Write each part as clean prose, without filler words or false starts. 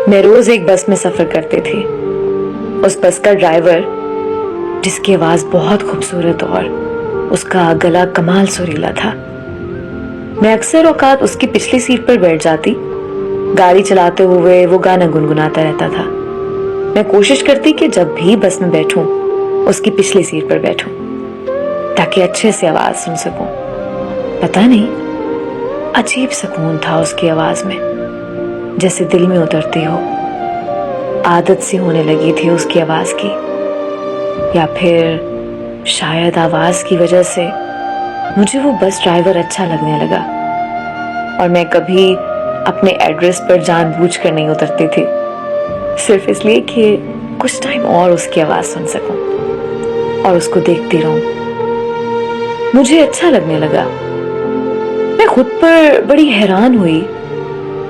میں روز ایک بس میں سفر کرتی تھی. اس بس کا ڈرائیور جس کی آواز بہت خوبصورت اور اس کا گلا کمال سریلا تھا. میں اکثر اوقات اس کی پچھلی سیٹ پر بیٹھ جاتی. گاڑی چلاتے ہوئے وہ گانا گنگناتا رہتا تھا. میں کوشش کرتی کہ جب بھی بس میں بیٹھوں اس کی پچھلی سیٹ پر بیٹھوں تاکہ اچھے سے آواز سن سکوں. پتہ نہیں عجیب سکون تھا اس کی آواز میں، جیسے دل میں اترتی ہو. عادت سی ہونے لگی تھی اس کی آواز کی، یا پھر شاید آواز کی وجہ سے مجھے وہ بس ڈرائیور اچھا لگنے لگا اور میں کبھی اپنے ایڈریس پر جان بوجھ کر نہیں اترتی تھی، صرف اس لیے کہ کچھ ٹائم اور اس کی آواز سن سکوں اور اس کو دیکھتی رہوں. مجھے اچھا لگنے لگا. میں خود پر بڑی حیران ہوئی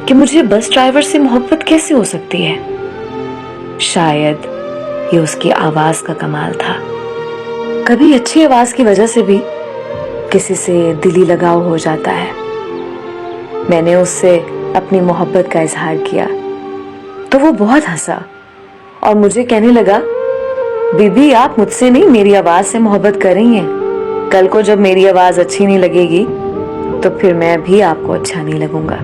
کہ مجھے بس ڈرائیور سے محبت کیسے ہو سکتی ہے. شاید یہ اس کی آواز کا کمال تھا. کبھی اچھی آواز کی وجہ سے بھی کسی سے دلی لگاؤ ہو جاتا ہے. میں نے اس سے اپنی محبت کا اظہار کیا تو وہ بہت ہنسا اور مجھے کہنے لگا، بی بی آپ مجھ سے نہیں میری آواز سے محبت کر رہی ہیں. کل کو جب میری آواز اچھی نہیں لگے گی تو پھر میں بھی آپ کو اچھا نہیں لگوں گا.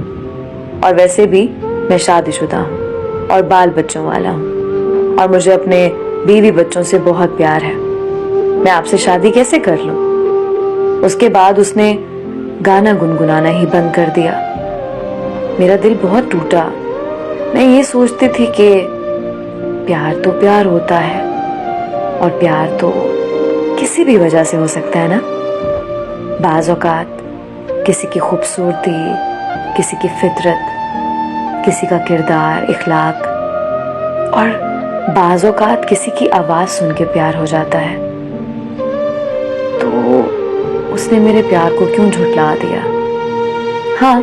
اور ویسے بھی میں شادی شدہ ہوں اور بال بچوں والا ہوں اور مجھے اپنے بیوی بچوں سے بہت پیار ہے. میں آپ سے شادی کیسے کر لوں؟ اس کے بعد اس نے گانا گنگنانا ہی بند کر دیا. میرا دل بہت ٹوٹا. میں یہ سوچتی تھی کہ پیار تو پیار ہوتا ہے اور پیار تو کسی بھی وجہ سے ہو سکتا ہے نا. بعض اوقات کسی کی خوبصورتی، کسی کی فطرت، کسی کا کردار، اخلاق، اور بعض اوقات کسی کی آواز سن کے پیار ہو جاتا ہے. تو اس نے میرے پیار کو کیوں جھٹلا دیا؟ ہاں،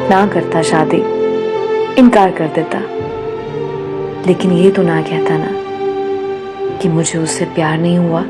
نہ کرتا شادی، انکار کر دیتا، لیکن یہ تو نہ کہتا نا کہ مجھے اس سے پیار نہیں ہوا.